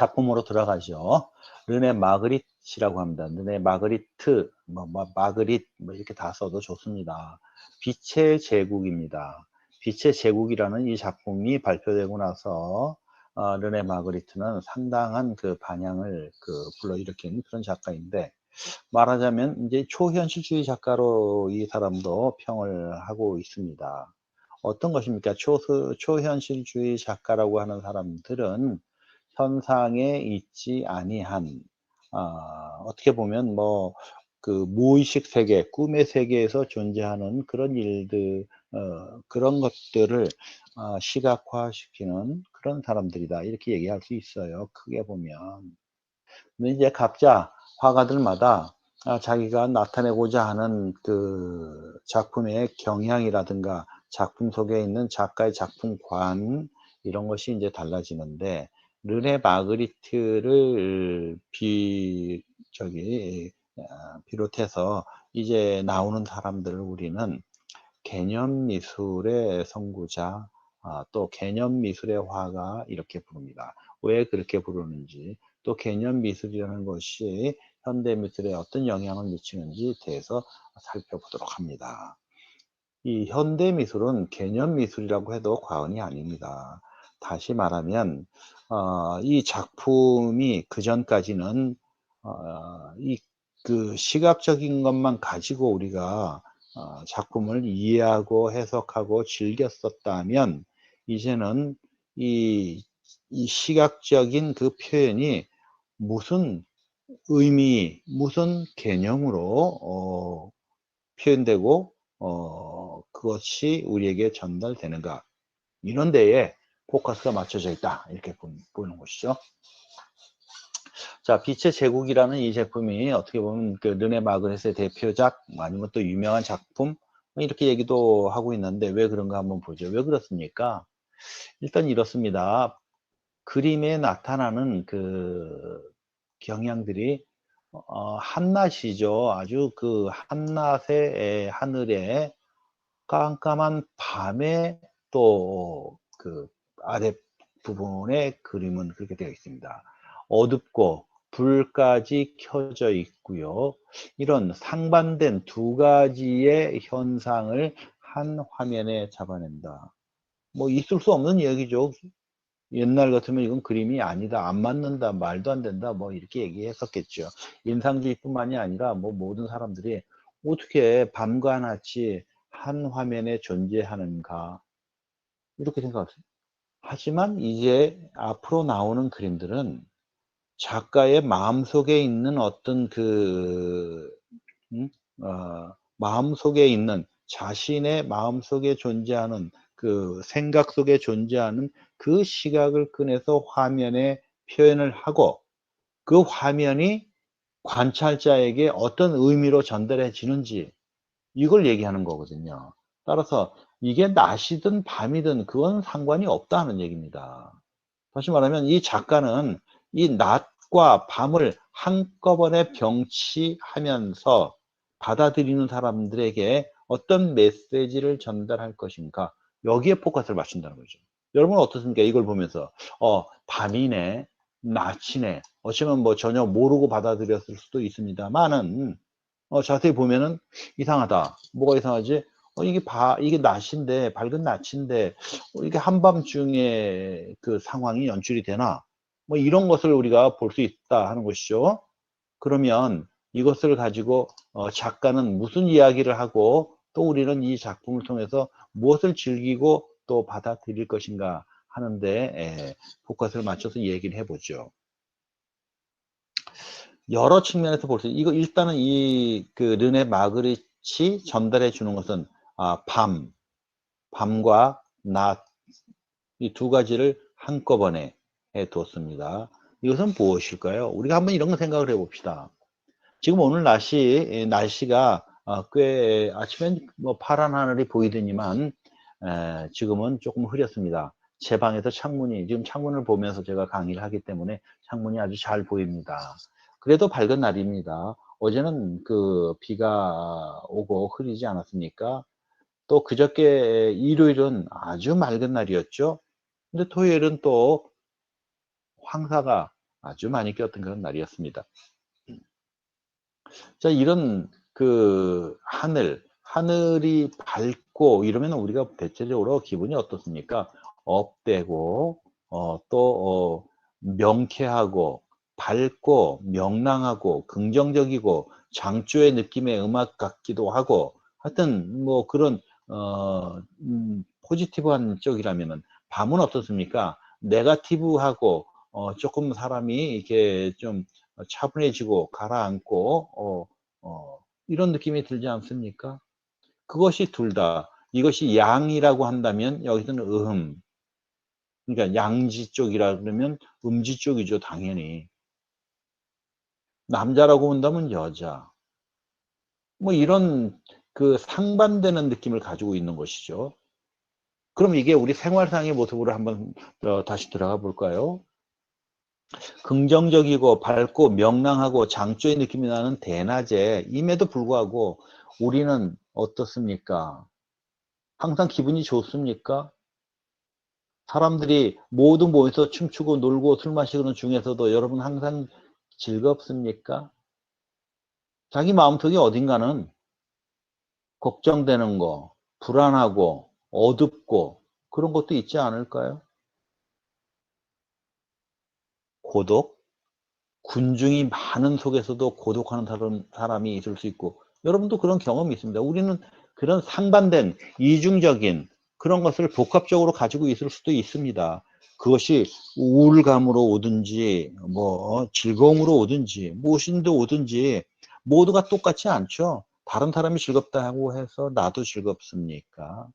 작품으로 들어가죠. 르네 마그리트라고 합니다. 르네 마그리트, 마그릿, 이렇게 다 써도 좋습니다. 빛의 제국입니다. 빛의 제국이라는 이 작품이 발표되고 나서 르네 마그리트는 상당한 그 반향을 불러일으킨 그런 작가인데, 말하자면 이제 초현실주의 작가로 이 사람도 평을 하고 있습니다. 어떤 것입니까? 초현실주의 작가라고 하는 사람들은 현상에 있지 아니한, 어떻게 보면 무의식 세계, 꿈의 세계에서 존재하는 그런 일들, 그런 것들을 시각화시키는 그런 사람들이다, 이렇게 얘기할 수 있어요, 크게 보면. 근데 이제 각자 화가들마다 자기가 나타내고자 하는 그 작품의 경향이라든가 작품 속에 있는 작가의 작품관, 이런 것이 이제 달라지는데, 르네 마그리트를 비롯해서 이제 나오는 사람들을 우리는 개념 미술의 선구자, 또 개념 미술의 화가, 이렇게 부릅니다. 왜 그렇게 부르는지, 또 개념 미술이라는 것이 현대 미술에 어떤 영향을 미치는지 대해서 살펴보도록 합니다. 이 현대 미술은 개념 미술이라고 해도 과언이 아닙니다. 다시 말하면 이 작품이 그 전까지는 그 시각적인 것만 가지고 우리가 작품을 이해하고 해석하고 즐겼었다면, 이제는 이 시각적인 그 표현이 무슨 의미, 무슨 개념으로 표현되고 그것이 우리에게 전달되는가, 이런 데에 포커스가 맞춰져 있다, 이렇게 보는 것이죠. 자, 빛의 제국이라는 이 제품이 어떻게 보면 그 르네 마그리트의 대표작, 아니면 또 유명한 작품, 이렇게 얘기도 하고 있는데, 왜 그런가 한번 보죠. 왜 그렇습니까? 일단 이렇습니다. 그림에 나타나는 그 경향들이 한낮이죠. 아주 그 한낮의 하늘에 깜깜한 밤에 또 그 아래 부분의 그림은 그렇게 되어 있습니다. 어둡고 불까지 켜져 있고요. 이런 상반된 두 가지의 현상을 한 화면에 잡아낸다. 있을 수 없는 얘기죠. 옛날 같으면 이건 그림이 아니다, 안 맞는다, 말도 안 된다, 이렇게 얘기했었겠죠. 인상주의뿐만이 아니라 모든 사람들이 어떻게 밤과 낮이 한 화면에 존재하는가, 이렇게 생각했어요. 하지만 이제 앞으로 나오는 그림들은 작가의 마음속에 있는 어떤 음? 마음속에 있는, 자신의 마음속에 존재하는, 그 생각 속에 존재하는 그 시각을 꺼내서 화면에 표현을 하고, 그 화면이 관찰자에게 어떤 의미로 전달해지는지, 이걸 얘기하는 거거든요. 따라서 이게 낮이든 밤이든 그건 상관이 없다는 얘기입니다. 다시 말하면 이 작가는 이 낮과 밤을 한꺼번에 병치하면서 받아들이는 사람들에게 어떤 메시지를 전달할 것인가, 여기에 포커스를 맞춘다는 거죠. 여러분은 어떻습니까? 이걸 보면서 밤이네, 낮이네, 어쩌면 전혀 모르고 받아들였을 수도 있습니다만은, 자세히 보면은 이상하다. 뭐가 이상하지? 이게 낮인데, 밝은 낮인데, 이게 한밤중에 그 상황이 연출이 되나? 이런 것을 우리가 볼 수 있다 하는 것이죠. 그러면 이것을 가지고 작가는 무슨 이야기를 하고, 또 우리는 이 작품을 통해서 무엇을 즐기고 또 받아들일 것인가 하는데, 포커스를 맞춰서 얘기를 해보죠. 여러 측면에서 볼 수 있어요. 이거 일단은 그 르네 마그리치 전달해 주는 것은 밤과 낮, 이 두 가지를 한꺼번에 해 뒀습니다. 이것은 무엇일까요? 우리가 한번 이런 거 생각을 해 봅시다. 지금 오늘 날씨가 꽤 아침엔 파란 하늘이 보이더니만 지금은 조금 흐렸습니다. 제 방에서 지금 창문을 보면서 제가 강의를 하기 때문에 창문이 아주 잘 보입니다. 그래도 밝은 날입니다. 어제는 그 비가 오고 흐리지 않았습니까? 또 그저께 일요일은 아주 맑은 날이었죠. 근데 토요일은 또 황사가 아주 많이 꼈던 그런 날이었습니다. 자, 이런 그 하늘이 밝고 이러면 우리가 대체적으로 기분이 어떻습니까? 업되고, 명쾌하고, 밝고, 명랑하고, 긍정적이고, 장조의 느낌의 음악 같기도 하고, 하여튼, 뭐, 그런, 포지티브한 쪽이라면은, 밤은 어떻습니까? 네거티브하고, 조금 사람이 이렇게 좀 차분해지고, 가라앉고, 이런 느낌이 들지 않습니까? 그것이 둘 다, 이것이 양이라고 한다면 여기서는 그러니까 양지 쪽이라 그러면 음지 쪽이죠, 당연히. 남자라고 본다면 여자. 뭐 이런 그 상반되는 느낌을 가지고 있는 것이죠. 그럼 이게 우리 생활상의 모습으로 한번 다시 들어가 볼까요? 긍정적이고 밝고 명랑하고 장조의 느낌이 나는 대낮에 임에도 불구하고 우리는 어떻습니까? 항상 기분이 좋습니까? 사람들이 모두 모여서 춤추고 놀고 술 마시는 중에서도 여러분 항상 즐겁습니까? 자기 마음속에 어딘가는 걱정되는 거, 불안하고 어둡고 그런 것도 있지 않을까요? 고독? 군중이 많은 속에서도 고독한 사람이 있을 수 있고 여러분도 그런 경험이 있습니다. 우리는 그런 상반된 이중적인 그런 것을 복합적으로 가지고 있을 수도 있습니다. 그것이 우울감으로 오든지 뭐 즐거움으로 오든지 무엇인데 오든지 모두가 똑같지 않죠. 다른 사람이 즐겁다고 해서 나도 즐겁습니까?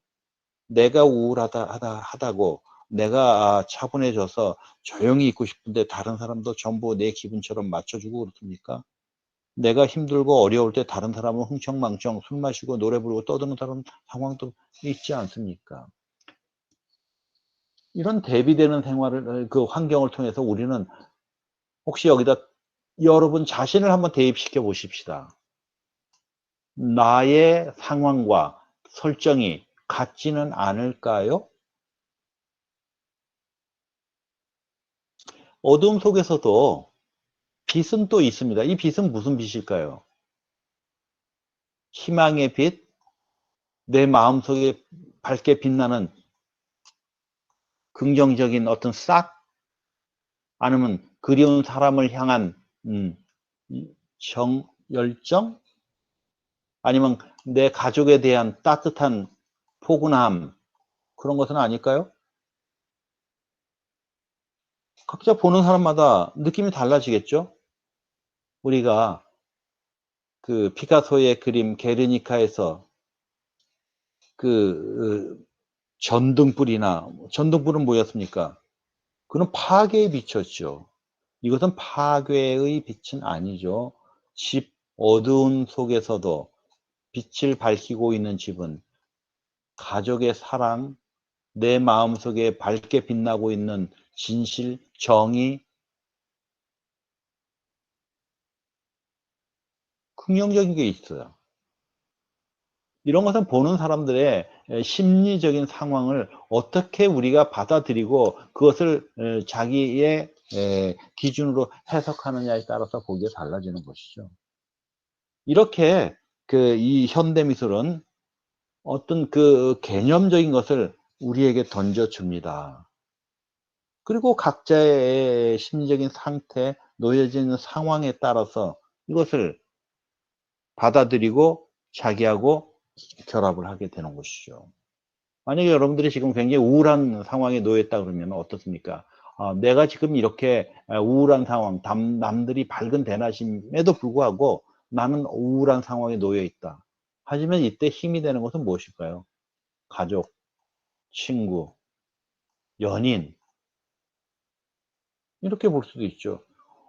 내가 우울하다고 내가 차분해져서 조용히 있고 싶은데 다른 사람도 전부 내 기분처럼 맞춰주고 그렇습니까? 내가 힘들고 어려울 때 다른 사람은 흥청망청 술 마시고 노래 부르고 떠드는 사람 상황도 있지 않습니까? 이런 대비되는 생활을 그 환경을 통해서 우리는 혹시 여기다 여러분 자신을 한번 대입시켜 보십시다. 나의 상황과 설정이 같지는 않을까요? 어둠 속에서도 빛은 또 있습니다. 이 빛은 무슨 빛일까요? 희망의 빛, 내 마음속에 밝게 빛나는 긍정적인 어떤 싹, 아니면 그리운 사람을 향한 음, 열정, 아니면 내 가족에 대한 따뜻한 포근함, 그런 것은 아닐까요? 각자 보는 사람마다 느낌이 달라지겠죠? 우리가 그 피카소의 그림 게르니카에서 그 전등불은 뭐였습니까? 그는 파괴에 비쳤죠. 이것은 파괴의 빛은 아니죠. 집 어두운 속에서도 빛을 밝히고 있는 집은 가족의 사랑, 내 마음속에 밝게 빛나고 있는 진실, 정의, 긍정적인 게 있어요. 이런 것은 보는 사람들의 심리적인 상황을 어떻게 우리가 받아들이고 그것을 자기의 기준으로 해석하느냐에 따라서 보기에 달라지는 것이죠. 이렇게 이 현대미술은 어떤 그 개념적인 것을 우리에게 던져줍니다. 그리고 각자의 심리적인 상태, 놓여져 있는 상황에 따라서 이것을 받아들이고 자기하고 결합을 하게 되는 것이죠. 만약에 여러분들이 지금 굉장히 우울한 상황에 놓여 있다 그러면 어떻습니까? 내가 지금 이렇게 우울한 상황, 남들이 밝은 대낮임에도 불구하고 나는 우울한 상황에 놓여 있다. 하지만 이때 힘이 되는 것은 무엇일까요? 가족, 친구, 연인, 이렇게 볼 수도 있죠.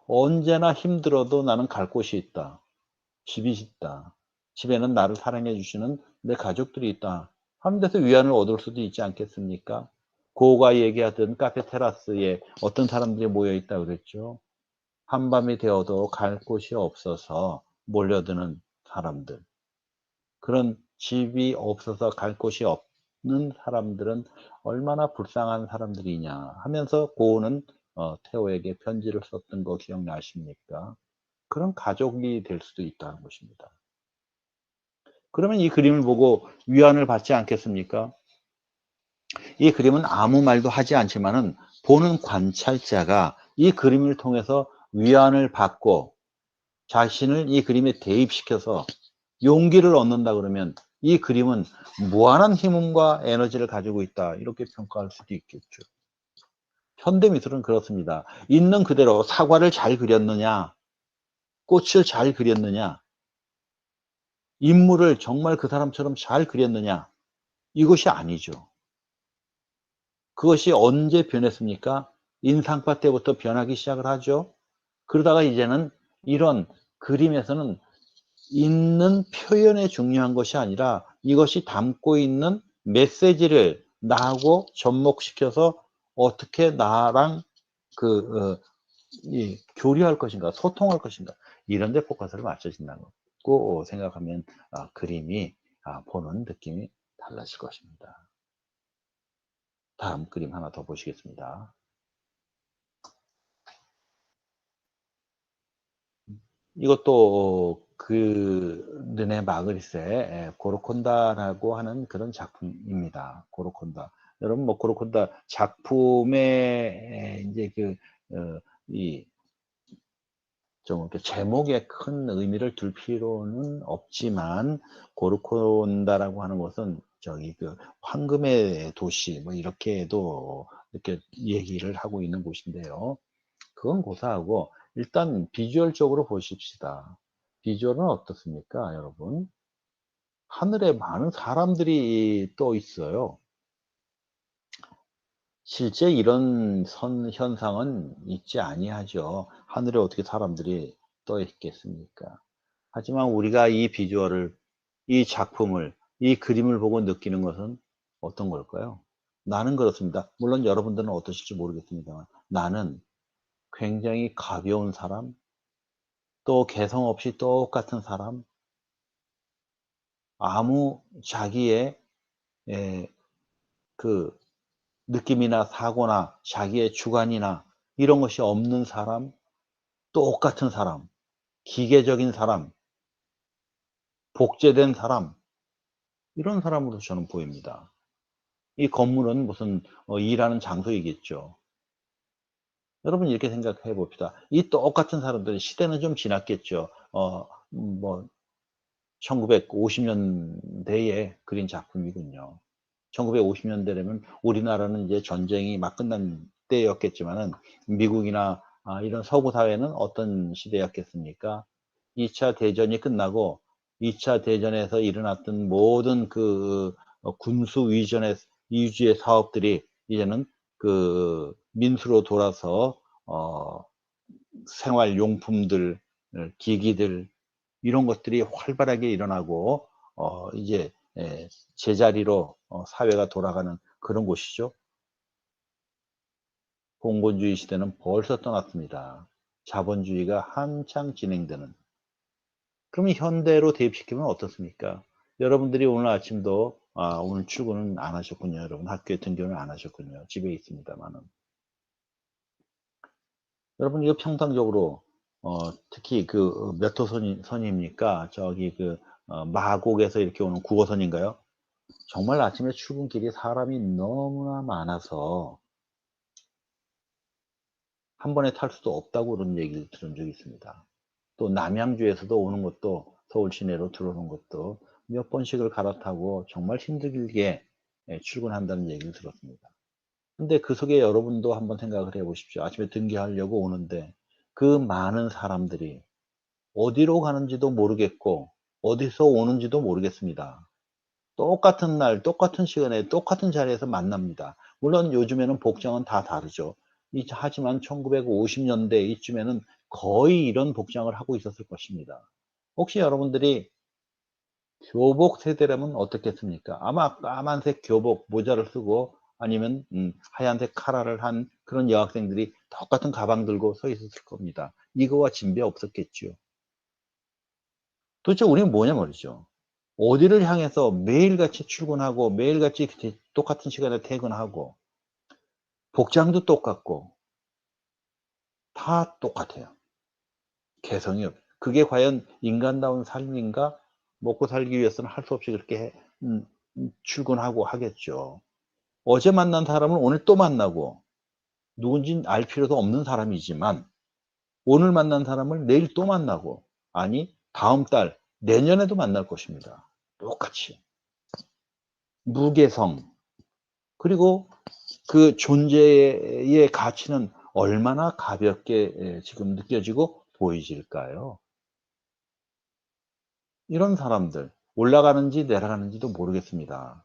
언제나 힘들어도 나는 갈 곳이 있다. 집이 있다. 집에는 나를 사랑해 주시는 내 가족들이 있다. 하는 데서 위안을 얻을 수도 있지 않겠습니까? 고가 얘기하던 카페 테라스에 어떤 사람들이 모여 있다 그랬죠. 한밤이 되어도 갈 곳이 없어서 몰려드는 사람들. 그런 집이 없어서 갈 곳이 없는 사람들은 얼마나 불쌍한 사람들이냐 하면서 고우는 태호에게 편지를 썼던 거 기억나십니까? 그런 가족이 될 수도 있다는 것입니다. 그러면 이 그림을 보고 위안을 받지 않겠습니까? 이 그림은 아무 말도 하지 않지만은 보는 관찰자가 이 그림을 통해서 위안을 받고 자신을 이 그림에 대입시켜서 용기를 얻는다 그러면 이 그림은 무한한 힘과 에너지를 가지고 있다. 이렇게 평가할 수도 있겠죠. 현대미술은 그렇습니다. 있는 그대로 사과를 잘 그렸느냐, 꽃을 잘 그렸느냐, 인물을 정말 그 사람처럼 잘 그렸느냐, 이것이 아니죠. 그것이 언제 변했습니까? 인상파 때부터 변하기 시작을 하죠. 그러다가 이제는 이런 그림에서는 있는 표현에 중요한 것이 아니라 이것이 담고 있는 메시지를 나하고 접목시켜서 어떻게 나랑 교류할 것인가, 소통할 것인가, 이런 데 포커스를 맞춰진다고 생각하면 그림이 보는 느낌이 달라질 것입니다. 다음 그림 하나 더 보시겠습니다. 이것도 르네 마그리스의 고르콘다라고 하는 그런 작품입니다. 고르콘다. 여러분 뭐 고르콘다 작품의 이제 이 좀 이렇게 제목에 큰 의미를 둘 필요는 없지만 고르콘다라고 하는 것은 저기 황금의 도시 뭐 이렇게도 이렇게 얘기를 하고 있는 곳인데요. 그건 고사하고 일단 비주얼적으로 보십시다. 비주얼은 어떻습니까, 여러분? 하늘에 많은 사람들이 떠 있어요. 실제 이런 현상은 있지 아니하죠. 하늘에 어떻게 사람들이 떠 있겠습니까? 하지만 우리가 이 비주얼을, 이 작품을, 이 그림을 보고 느끼는 것은 어떤 걸까요? 나는 그렇습니다. 물론 여러분들은 어떠실지 모르겠습니다만 나는 굉장히 가벼운 사람, 또 개성 없이 똑같은 사람, 아무 자기의 에, 그 느낌이나 사고나 자기의 주관이나 이런 것이 없는 사람, 똑같은 사람, 기계적인 사람, 복제된 사람, 이런 사람으로 저는 보입니다. 이 건물은 무슨 일하는 장소이겠죠. 여러분 이렇게 생각해 봅시다. 이 똑같은 사람들 시대는 좀 지났겠죠. 뭐 1950년대에 그린 작품이군요. 1950년대라면 우리나라는 이제 전쟁이 막 끝난 때였겠지만은 미국이나 이런 서구 사회는 어떤 시대였겠습니까? 2차 대전이 끝나고 2차 대전에서 일어났던 모든 군수 위주의 사업들이 이제는 민수로 돌아서 생활용품들, 기기들 이런 것들이 활발하게 일어나고 이제 제자리로 사회가 돌아가는 그런 곳이죠. 공본주의 시대는 벌써 떠났습니다. 자본주의가 한창 진행되는. 그러면 현대로 대입시키면 어떻습니까? 여러분들이 오늘 아침도 오늘 출근은 안 하셨군요. 여러분 학교에 등교는 안 하셨군요. 집에 있습니다만은. 여러분 이거 평상적으로 특히 몇 호선입니까? 저기 마곡에서 이렇게 오는 9호선인가요? 정말 아침에 출근길이 사람이 너무나 많아서 한 번에 탈 수도 없다고 그런 얘기를 들은 적이 있습니다. 또 남양주에서도 오는 것도 서울 시내로 들어오는 것도 몇 번씩을 갈아타고 정말 힘들게 출근한다는 얘기를 들었습니다. 근데 그 속에 여러분도 한번 생각을 해 보십시오. 아침에 등교하려고 오는데 그 많은 사람들이 어디로 가는지도 모르겠고 어디서 오는지도 모르겠습니다. 똑같은 날, 똑같은 시간에, 똑같은 자리에서 만납니다. 물론 요즘에는 복장은 다 다르죠. 하지만 1950년대 이쯤에는 거의 이런 복장을 하고 있었을 것입니다. 혹시 여러분들이 교복 세대라면 어떻겠습니까? 아마 까만색 교복 모자를 쓰고 아니면 하얀색 카라를 한 그런 여학생들이 똑같은 가방 들고 서 있었을 겁니다. 이거와 진배 없었겠죠. 도대체 우리는 뭐냐 말이죠. 어디를 향해서 매일같이 출근하고 매일같이 똑같은 시간에 퇴근하고 복장도 똑같고 다 똑같아요. 개성이 그게 과연 인간다운 삶인가? 먹고 살기 위해서는 할 수 없이 그렇게 출근하고 하겠죠. 어제 만난 사람은 오늘 또 만나고 누군진 알 필요도 없는 사람이지만 오늘 만난 사람을 내일 또 만나고 아니 다음 달 내년에도 만날 것입니다. 똑같이. 무개성 그리고 그 존재의 가치는 얼마나 가볍게 지금 느껴지고 보이질까요? 이런 사람들 올라가는지 내려가는지도 모르겠습니다.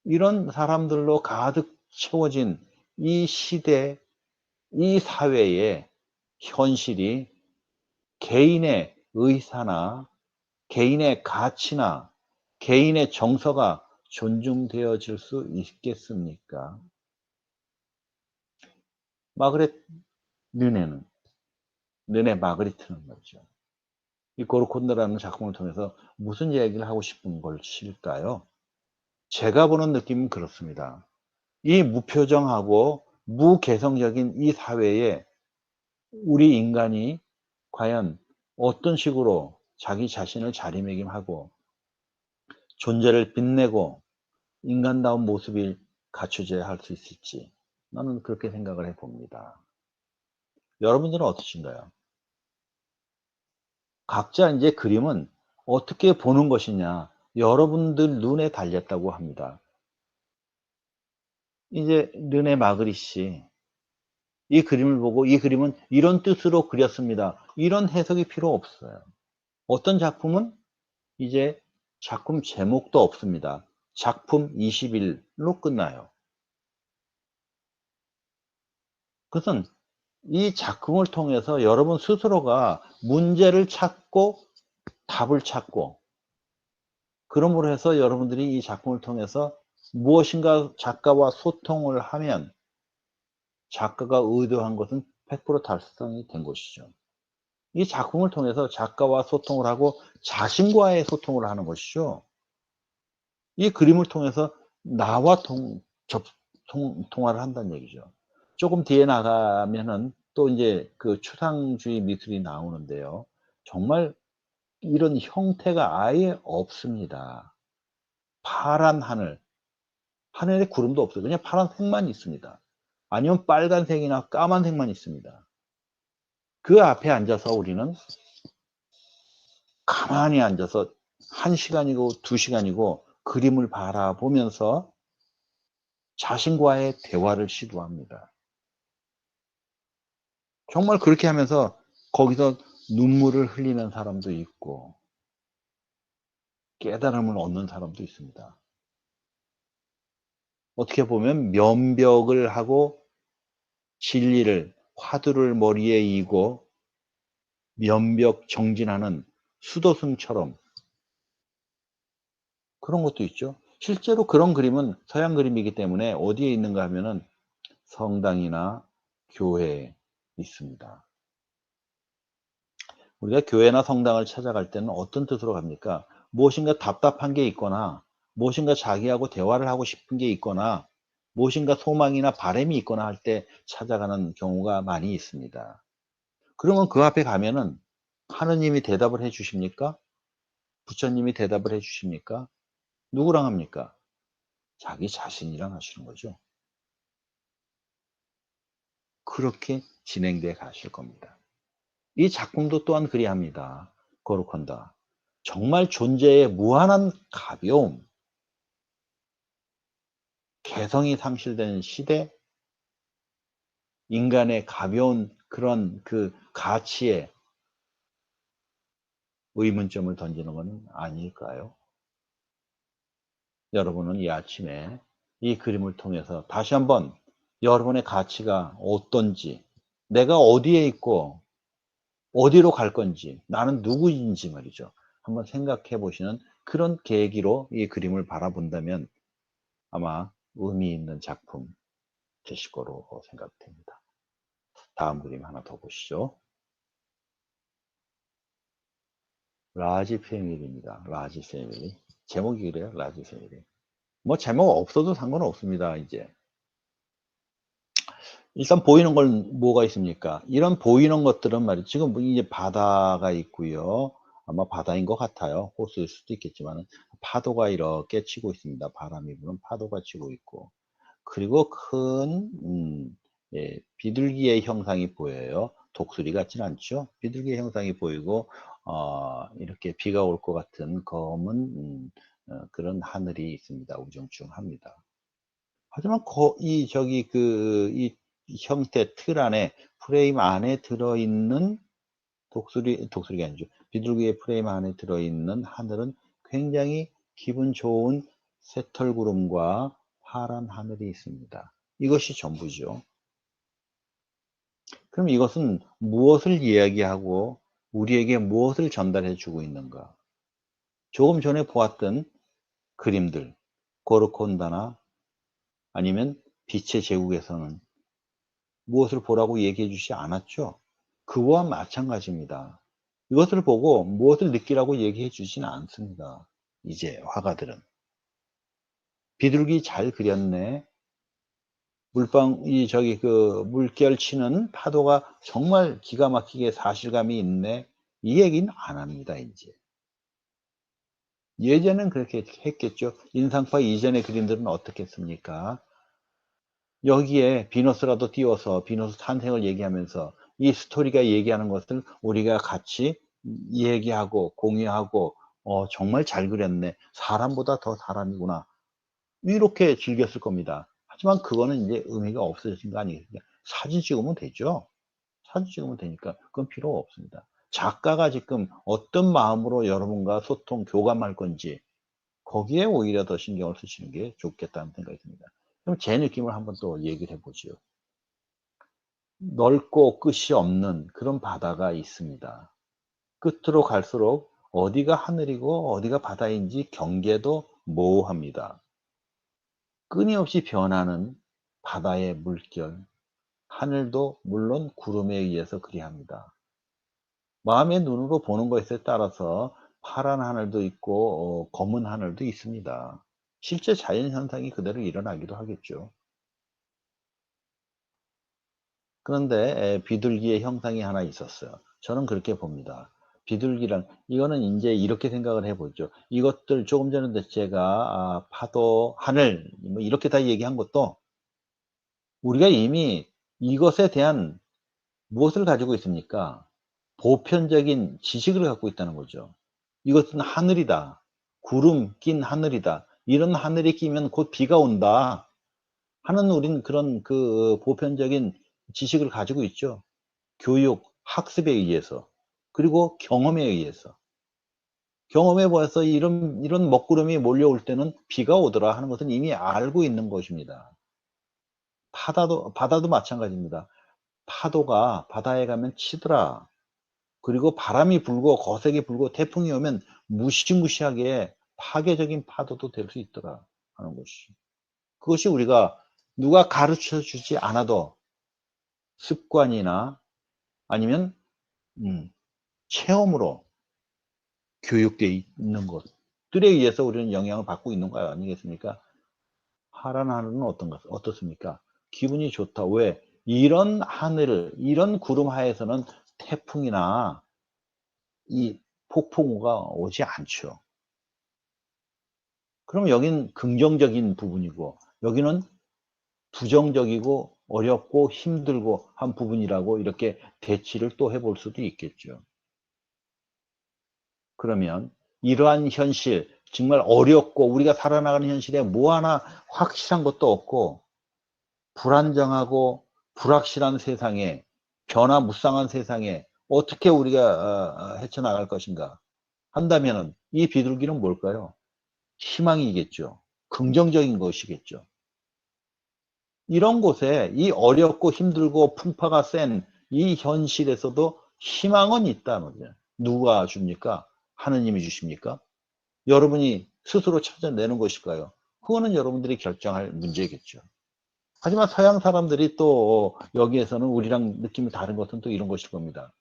이런 사람들로 가득 채워진 이 시대, 이 사회의 현실이 개인의 의사나 개인의 가치나 개인의 정서가 존중되어질 수 있겠습니까? 마그렛 르네는 르네 마그리트는 말이죠. 이 고르콘다라는 작품을 통해서 무슨 이야기를 하고 싶은 것일까요? 제가 보는 느낌은 그렇습니다. 이 무표정하고 무개성적인 이 사회에 우리 인간이 과연 어떤 식으로 자기 자신을 자리매김하고 존재를 빛내고 인간다운 모습이 갖춰져야 할 수 있을지 나는 그렇게 생각을 해 봅니다. 여러분들은 어떠신가요? 각자 이제 그림은 어떻게 보는 것이냐 여러분들 눈에 달렸다고 합니다. 이제 르네 마그리시 이 그림을 보고 이 그림은 이런 뜻으로 그렸습니다. 이런 해석이 필요 없어요. 어떤 작품은 이제 작품 제목도 없습니다. 작품 20일로 끝나요. 그것은 이 작품을 통해서 여러분 스스로가 문제를 찾고 답을 찾고 그러므로 해서 여러분들이 이 작품을 통해서 무엇인가 작가와 소통을 하면 작가가 의도한 것은 100% 달성이 된 것이죠. 이 작품을 통해서 작가와 소통을 하고 자신과의 소통을 하는 것이죠. 이 그림을 통해서 나와 통화를 한다는 얘기죠. 조금 뒤에 나가면은 또 이제 그 추상주의 미술이 나오는데요. 정말 이런 형태가 아예 없습니다. 파란 하늘, 하늘에 구름도 없어요. 그냥 파란색만 있습니다. 아니면 빨간색이나 까만색만 있습니다. 그 앞에 앉아서 우리는 가만히 앉아서 1시간이고 2시간이고 그림을 바라보면서 자신과의 대화를 시도합니다. 정말 그렇게 하면서 거기서 눈물을 흘리는 사람도 있고 깨달음을 얻는 사람도 있습니다. 어떻게 보면 면벽을 하고 진리를 화두를 머리에 이고 면벽 정진하는 수도승처럼 그런 것도 있죠. 실제로 그런 그림은 서양 그림이기 때문에 어디에 있는가 하면은 성당이나 교회에 있습니다. 우리가 교회나 성당을 찾아갈 때는 어떤 뜻으로 갑니까? 무엇인가 답답한 게 있거나 무엇인가 자기하고 대화를 하고 싶은 게 있거나 무엇인가 소망이나 바람이 있거나 할 때 찾아가는 경우가 많이 있습니다. 그러면 그 앞에 가면은 하느님이 대답을 해 주십니까? 부처님이 대답을 해 주십니까? 누구랑 합니까? 자기 자신이랑 하시는 거죠. 그렇게 진행돼 가실 겁니다. 이 작품도 또한 그리합니다. 거룩한다. 정말 존재의 무한한 가벼움, 개성이 상실된 시대, 인간의 가벼운 그런 그 가치에 의문점을 던지는 것은 아닐까요? 여러분은 이 아침에 이 그림을 통해서 다시 한번 여러분의 가치가 어떤지, 내가 어디에 있고 어디로 갈 건지, 나는 누구인지 말이죠. 한번 생각해 보시는 그런 계기로 이 그림을 바라본다면 아마 의미 있는 작품 되실 거로 생각됩니다. 다음 그림 하나 더 보시죠. 라지 패밀리입니다. 라지 패밀리. 제목이 그래요. 라지 패밀리. 뭐 제목 없어도 상관없습니다. 이제 일단 보이는 건 뭐가 있습니까? 이런 보이는 것들은 말이죠. 지금 이제 바다가 있고요. 아마 바다인 것 같아요. 호수일 수도 있겠지만 파도가 이렇게 치고 있습니다. 바람이 부는 파도가 치고 있고. 그리고 큰 예, 비둘기의 형상이 보여요. 독수리 같진 않죠. 비둘기의 형상이 보이고 이렇게 비가 올 것 같은 검은 그런 하늘이 있습니다. 우중충합니다. 하지만 이 저기 이 형태 틀 안에 프레임 안에 들어있는 독수리가 아니죠. 비둘기의 프레임 안에 들어있는 하늘은 굉장히 기분 좋은 새털구름과 파란 하늘이 있습니다. 이것이 전부죠. 그럼 이것은 무엇을 이야기하고 우리에게 무엇을 전달해 주고 있는가? 조금 전에 보았던 그림들, 고르콘다나 아니면 빛의 제국에서는 무엇을 보라고 얘기해 주지 않았죠? 그와 마찬가지입니다. 이것을 보고 무엇을 느끼라고 얘기해 주지는 않습니다. 이제 화가들은. 비둘기 잘 그렸네. 물결 치는 파도가 정말 기가 막히게 사실감이 있네. 이 얘기는 안 합니다, 이제. 예전엔 그렇게 했겠죠. 인상파 이전의 그림들은 어떻겠습니까? 여기에 비너스라도 띄워서 비너스 탄생을 얘기하면서 이 스토리가 얘기하는 것을 우리가 같이 얘기하고 공유하고 정말 잘 그렸네. 사람보다 더 사람이구나. 이렇게 즐겼을 겁니다. 하지만 그거는 이제 의미가 없어진 거 아니겠습니까? 사진 찍으면 되죠. 사진 찍으면 되니까 그건 필요가 없습니다. 작가가 지금 어떤 마음으로 여러분과 소통, 교감할 건지 거기에 오히려 더 신경을 쓰시는 게 좋겠다는 생각이 듭니다. 그럼 제 느낌을 한번 또 얘기를 해보죠. 넓고 끝이 없는 그런 바다가 있습니다. 끝으로 갈수록 어디가 하늘이고 어디가 바다인지 경계도 모호합니다. 끊임없이 변하는 바다의 물결, 하늘도 물론 구름에 의해서 그리합니다. 마음의 눈으로 보는 것에 따라서 파란 하늘도 있고 검은 하늘도 있습니다. 실제 자연현상이 그대로 일어나기도 하겠죠. 그런데 비둘기의 형상이 하나 있었어요. 저는 그렇게 봅니다. 비둘기란 이거는 인제 이렇게 생각을 해 보죠. 이것들 조금 전에 제가 파도, 하늘 뭐 이렇게 다 얘기한 것도 우리가 이미 이것에 대한 무엇을 가지고 있습니까? 보편적인 지식을 갖고 있다는 거죠. 이것은 하늘이다. 구름 낀 하늘이다. 이런 하늘이 끼면 곧 비가 온다 하는 우리는 그런 보편적인 지식을 가지고 있죠. 교육, 학습에 의해서 그리고 경험에 의해서 경험해 봐서 이런 먹구름이 몰려올 때는 비가 오더라 하는 것은 이미 알고 있는 것입니다. 바다도 마찬가지입니다. 파도가 바다에 가면 치더라. 그리고 바람이 불고 거세게 불고 태풍이 오면 무시무시하게 파괴적인 파도도 될 수 있더라 하는 것이. 그것이 우리가 누가 가르쳐 주지 않아도 습관이나 아니면 체험으로 교육되어 있는 것들에 의해서 우리는 영향을 받고 있는 거 아니겠습니까? 파란 하늘은 어떻습니까? 기분이 좋다. 왜? 이런 하늘을, 이런 구름 하에서는 태풍이나 이 폭풍우가 오지 않죠. 그럼 여기는 긍정적인 부분이고, 여기는 부정적이고 어렵고 힘들고 한 부분이라고 이렇게 대치를 또 해볼 수도 있겠죠. 그러면 이러한 현실, 정말 어렵고 우리가 살아나가는 현실에 뭐 하나 확실한 것도 없고 불안정하고 불확실한 세상에 변화무쌍한 세상에 어떻게 우리가 헤쳐나갈 것인가 한다면 이 비둘기는 뭘까요? 희망이겠죠. 긍정적인 것이겠죠. 이런 곳에 이 어렵고 힘들고 풍파가 센 이 현실에서도 희망은 있다는 거죠. 누가 줍니까? 하느님이 주십니까? 여러분이 스스로 찾아내는 것일까요? 그거는 여러분들이 결정할 문제겠죠. 하지만 서양 사람들이 또 여기에서는 우리랑 느낌이 다른 것은 또 이런 것일 겁니다.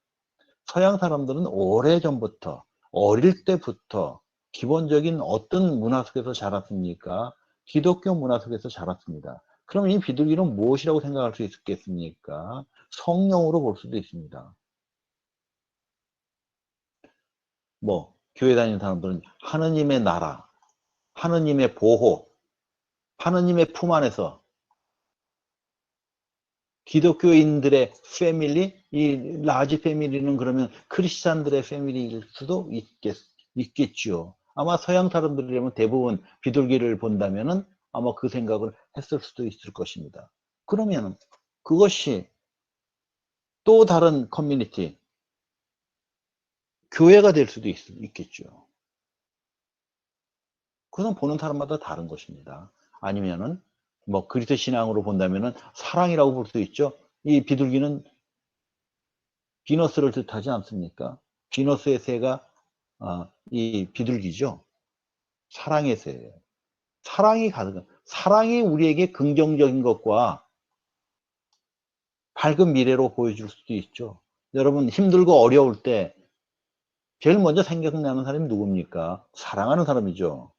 서양 사람들은 오래전부터 어릴 때부터 기본적인 어떤 문화 속에서 자랐습니까? 기독교 문화 속에서 자랐습니다. 그럼 이 비둘기는 무엇이라고 생각할 수 있겠습니까? 성령으로 볼 수도 있습니다. 뭐 교회 다니는 사람들은 하느님의 나라, 하느님의 보호, 하느님의 품 안에서 기독교인들의 패밀리, 이 라지 패밀리는 그러면 크리스찬들의 패밀리일 수도 있겠죠. 아마 서양 사람들이라면 대부분 비둘기를 본다면은 아마 그 생각을 했을 수도 있을 것입니다. 그러면 그것이 또 다른 커뮤니티, 교회가 될 수도 있겠죠. 그건 보는 사람마다 다른 것입니다. 아니면은 뭐 그리스도 신앙으로 본다면은 사랑이라고 볼 수 있죠. 이 비둘기는 비너스를 뜻하지 않습니까? 비너스의 새가 이 비둘기죠. 사랑의 새예요. 사랑이 가득한, 사랑이 우리에게 긍정적인 것과 밝은 미래로 보여줄 수도 있죠. 여러분 힘들고 어려울 때 제일 먼저 생각나는 사람이 누굽니까? 사랑하는 사람이죠.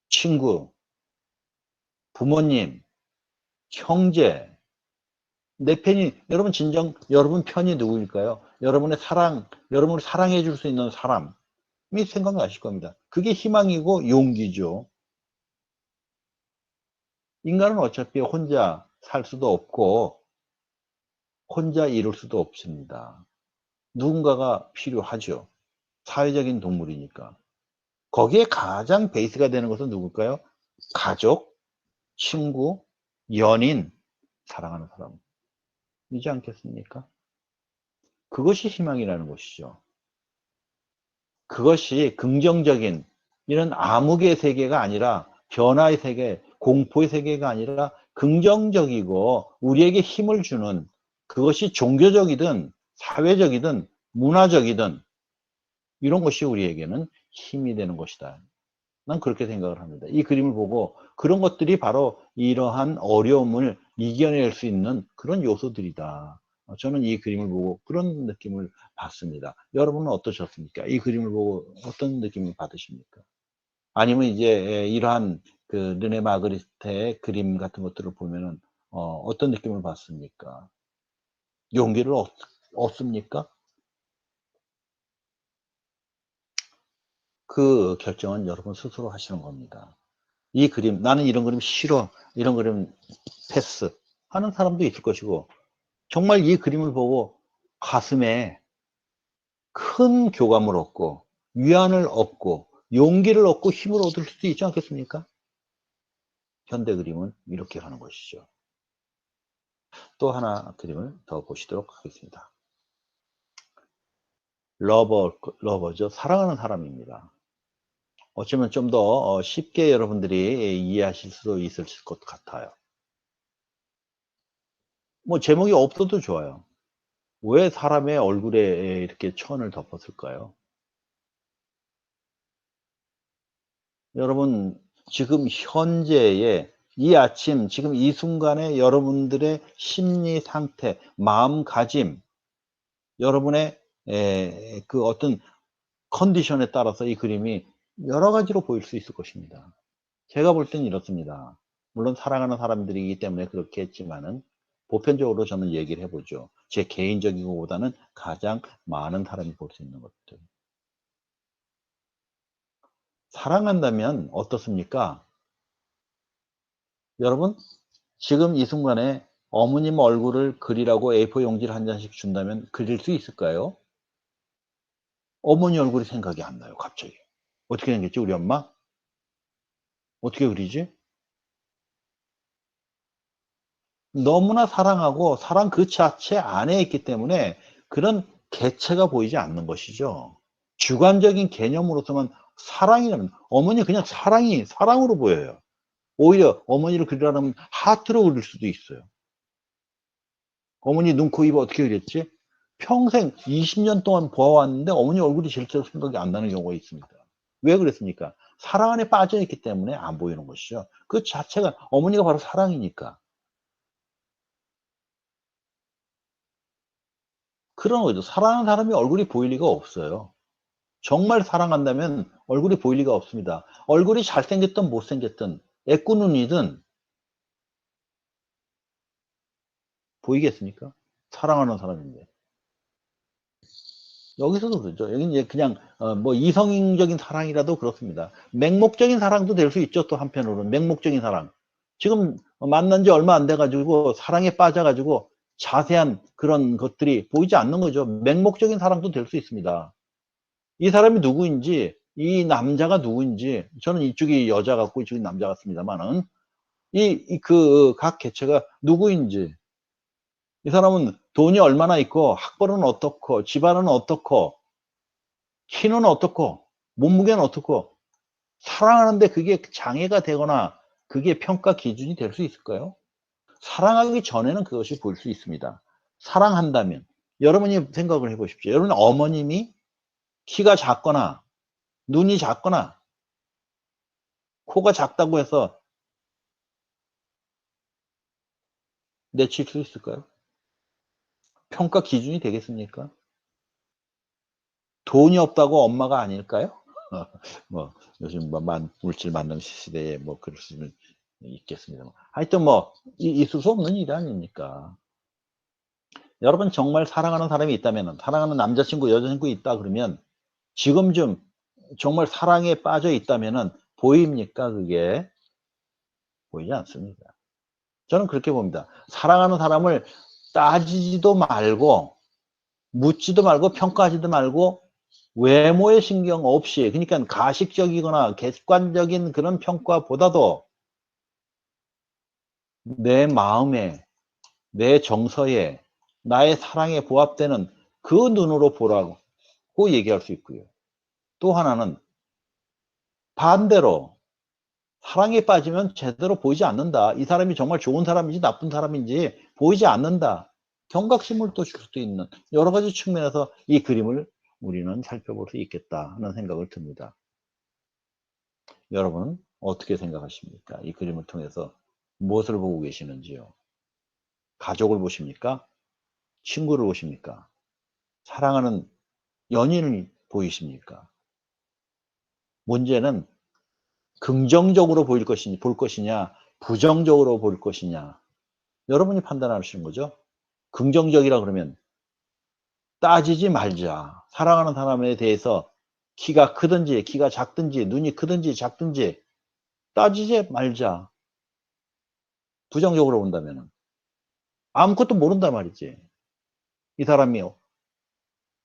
친구, 부모님, 형제, 내 편이, 여러분 진정, 여러분 편이 누구일까요? 여러분의 사랑, 여러분을 사랑해 줄 수 있는 사람이 생각나실 겁니다. 그게 희망이고 용기죠. 인간은 어차피 혼자 살 수도 없고, 혼자 이룰 수도 없습니다. 누군가가 필요하죠. 사회적인 동물이니까. 거기에 가장 베이스가 되는 것은 누굴까요? 가족, 친구, 연인, 사랑하는 사람이지 않겠습니까? 그것이 희망이라는 것이죠. 그것이 긍정적인 이런 암흑의 세계가 아니라 변화의 세계, 공포의 세계가 아니라 긍정적이고 우리에게 힘을 주는 그것이 종교적이든 사회적이든 문화적이든 이런 것이 우리에게는 힘이 되는 것이다. 난 그렇게 생각을 합니다. 이 그림을 보고 그런 것들이 바로 이러한 어려움을 이겨낼 수 있는 그런 요소들이다. 저는 이 그림을 보고 그런 느낌을 받습니다. 여러분은 어떠셨습니까? 이 그림을 보고 어떤 느낌을 받으십니까? 아니면 이제 이러한 그 르네 마그리테의 그림 같은 것들을 보면은 어떤 느낌을 받습니까? 용기를 얻습니까? 그 결정은 여러분 스스로 하시는 겁니다. 이 그림, 나는 이런 그림 싫어. 이런 그림 패스 하는 사람도 있을 것이고, 정말 이 그림을 보고 가슴에 큰 교감을 얻고, 위안을 얻고, 용기를 얻고 힘을 얻을 수도 있지 않겠습니까? 현대 그림은 이렇게 하는 것이죠. 또 하나 그림을 더 보시도록 하겠습니다. 러버죠. 사랑하는 사람입니다. 어쩌면 좀 더 쉽게 여러분들이 이해하실 수도 있을 것 같아요. 뭐 제목이 없어도 좋아요. 왜 사람의 얼굴에 이렇게 천을 덮었을까요? 여러분, 지금 현재의 이 아침, 지금 이 순간에 여러분들의 심리 상태, 마음가짐, 여러분의 그 어떤 컨디션에 따라서 이 그림이 여러 가지로 보일 수 있을 것입니다. 제가 볼 때는 이렇습니다. 물론 사랑하는 사람들이기 때문에 그렇게 했지만은 보편적으로 저는 얘기를 해보죠. 제 개인적인 것보다는 가장 많은 사람이 볼 수 있는 것들. 사랑한다면 어떻습니까? 여러분, 지금 이 순간에 어머님 얼굴을 그리라고 A4 용지를 한 장씩 준다면 그릴 수 있을까요? 어머니 얼굴이 생각이 안 나요, 갑자기. 어떻게 생겼지, 우리 엄마? 어떻게 그리지? 너무나 사랑하고 사랑 그 자체 안에 있기 때문에 그런 개체가 보이지 않는 것이죠. 주관적인 개념으로서만 사랑이라면 어머니 그냥 사랑으로 보여요. 오히려 어머니를 그리라면 하트로 그릴 수도 있어요. 어머니 눈, 코, 입 어떻게 그렸지? 평생 20년 동안 보아왔는데 어머니 얼굴이 실제로 생각이 안 나는 경우가 있습니다. 왜 그랬습니까? 사랑 안에 빠져 있기 때문에 안 보이는 것이죠. 그 자체가 어머니가 바로 사랑이니까. 그런 거죠. 사랑하는 사람이 얼굴이 보일 리가 없어요. 정말 사랑한다면 얼굴이 보일 리가 없습니다. 얼굴이 잘생겼든 못생겼든 애꾸눈이든 보이겠습니까? 사랑하는 사람인데. 여기서도 그렇죠. 여기 이제 그냥 뭐 이성적인 사랑이라도 그렇습니다. 맹목적인 사랑도 될 수 있죠. 또 한편으로는 맹목적인 사랑. 지금 만난 지 얼마 안 돼 가지고 사랑에 빠져 가지고 자세한 그런 것들이 보이지 않는 거죠. 맹목적인 사랑도 될 수 있습니다. 이 사람이 누구인지, 이 남자가 누구인지, 저는 이쪽이 여자 같고 이쪽이 남자 같습니다만은 그 각 개체가 누구인지, 이 사람은 돈이 얼마나 있고 학벌은 어떻고 집안은 어떻고 키는 어떻고 몸무게는 어떻고, 사랑하는데 그게 장애가 되거나 그게 평가 기준이 될 수 있을까요? 사랑하기 전에는 그것이 보일 수 있습니다. 사랑한다면 여러분이 생각을 해 보십시오. 여러분 어머님이 키가 작거나 눈이 작거나 코가 작다고 해서 내칠 수 있을까요? 평가 기준이 되겠습니까? 돈이 없다고 엄마가 아닐까요? 뭐 요즘 뭐 물질 만능 시대에 뭐 그럴 수는 있겠습니다만, 하여튼 뭐 있을 수 없는 일 아닙니까? 여러분 정말 사랑하는 사람이 있다면, 사랑하는 남자친구 여자친구 있다 그러면 지금쯤 정말 사랑에 빠져 있다면은 보입니까? 그게 보이지 않습니다. 저는 그렇게 봅니다. 사랑하는 사람을 따지지도 말고 묻지도 말고 평가하지도 말고 외모에 신경 없이, 그러니까 가식적이거나 객관적인 그런 평가보다도 내 마음에, 내 정서에, 나의 사랑에 부합되는 그 눈으로 보라고 얘기할 수 있고요. 또 하나는 반대로 사랑에 빠지면 제대로 보이지 않는다. 이 사람이 정말 좋은 사람인지 나쁜 사람인지 보이지 않는다. 경각심을 또 줄 수도 있는 여러 가지 측면에서 이 그림을 우리는 살펴볼 수 있겠다 하는 생각을 듭니다. 여러분은 어떻게 생각하십니까? 이 그림을 통해서 무엇을 보고 계시는지요? 가족을 보십니까? 친구를 보십니까? 사랑하는 연인을 보이십니까? 문제는 긍정적으로 볼 것이냐, 부정적으로 볼 것이냐, 여러분이 판단하시는 거죠. 긍정적이라 그러면 따지지 말자. 사랑하는 사람에 대해서 키가 크든지 키가 작든지 눈이 크든지 작든지 따지지 말자. 부정적으로 본다면 아무것도 모른단 말이지. 이 사람이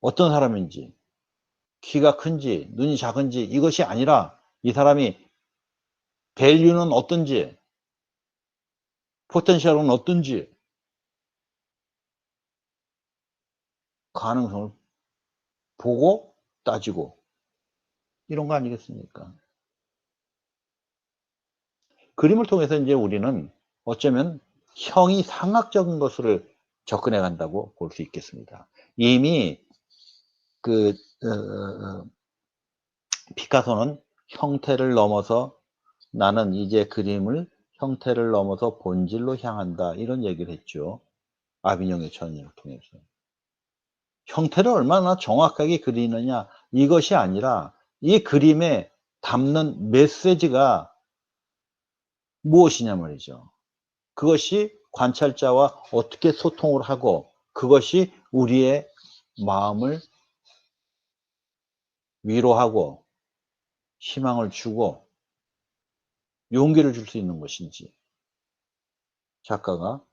어떤 사람인지, 키가 큰지 눈이 작은지 이것이 아니라 이 사람이 밸류는 어떤지, 포텐셜은 어떤지, 가능성을 보고 따지고, 이런 거 아니겠습니까? 그림을 통해서 이제 우리는 어쩌면 형이상학적인 것을 접근해 간다고 볼 수 있겠습니다. 이미 그 피카소는 형태를 넘어서, 나는 이제 그림을 형태를 넘어서 본질로 향한다, 이런 얘기를 했죠. 아비뇽의 천년을 통해서. 형태를 얼마나 정확하게 그리느냐 이것이 아니라 이 그림에 담는 메시지가 무엇이냐 말이죠. 그것이 관찰자와 어떻게 소통을 하고 그것이 우리의 마음을 위로하고 희망을 주고 용기를 줄 수 있는 것인지 작가가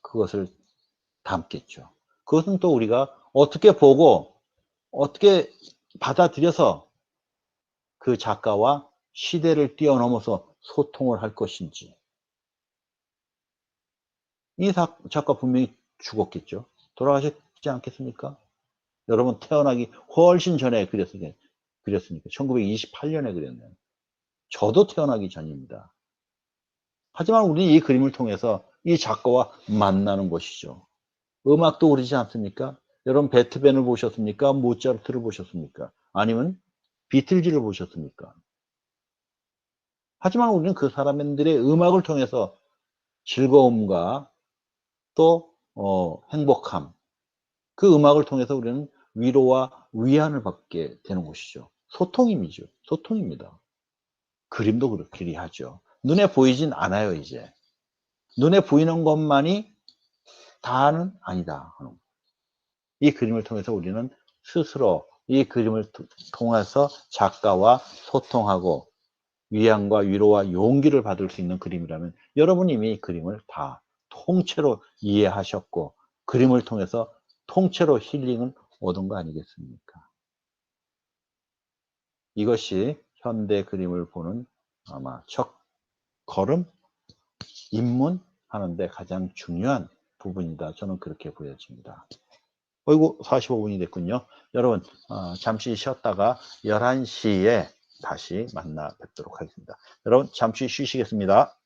그것을 담겠죠. 그것은 또 우리가 어떻게 보고 어떻게 받아들여서 그 작가와 시대를 뛰어넘어서 소통을 할 것인지. 이 작가 분명히 죽었겠죠. 돌아가셨지 않겠습니까? 여러분 태어나기 훨씬 전에 그렸으니까 1928년에 그렸네요. 저도 태어나기 전입니다. 하지만 우리는 이 그림을 통해서 이 작가와 만나는 것이죠. 음악도 그러지 않습니까? 여러분 베토벤을 보셨습니까? 모차르트를 보셨습니까? 아니면 비틀즈를 보셨습니까? 하지만 우리는 그 사람들의 음악을 통해서 즐거움과 또 행복함, 그 음악을 통해서 우리는 위로와 위안을 받게 되는 것이죠. 소통임이죠. 소통입니다. 그림도 그렇게 하죠. 눈에 보이진 않아요, 이제. 눈에 보이는 것만이 다는 아니다. 이 그림을 통해서 우리는 스스로 이 그림을 통해서 작가와 소통하고 위안과 위로와 용기를 받을 수 있는 그림이라면 여러분이 이미 그림을 다 통째로 이해하셨고 그림을 통해서 통째로 힐링을 얻은 거 아니겠습니까? 이것이 현대 그림을 보는 아마 첫 걸음, 입문하는데 가장 중요한 부분이다. 저는 그렇게 보여집니다. 어이구 45분이 됐군요. 여러분 잠시 쉬었다가 11시에 다시 만나 뵙도록 하겠습니다. 여러분 잠시 쉬시겠습니다.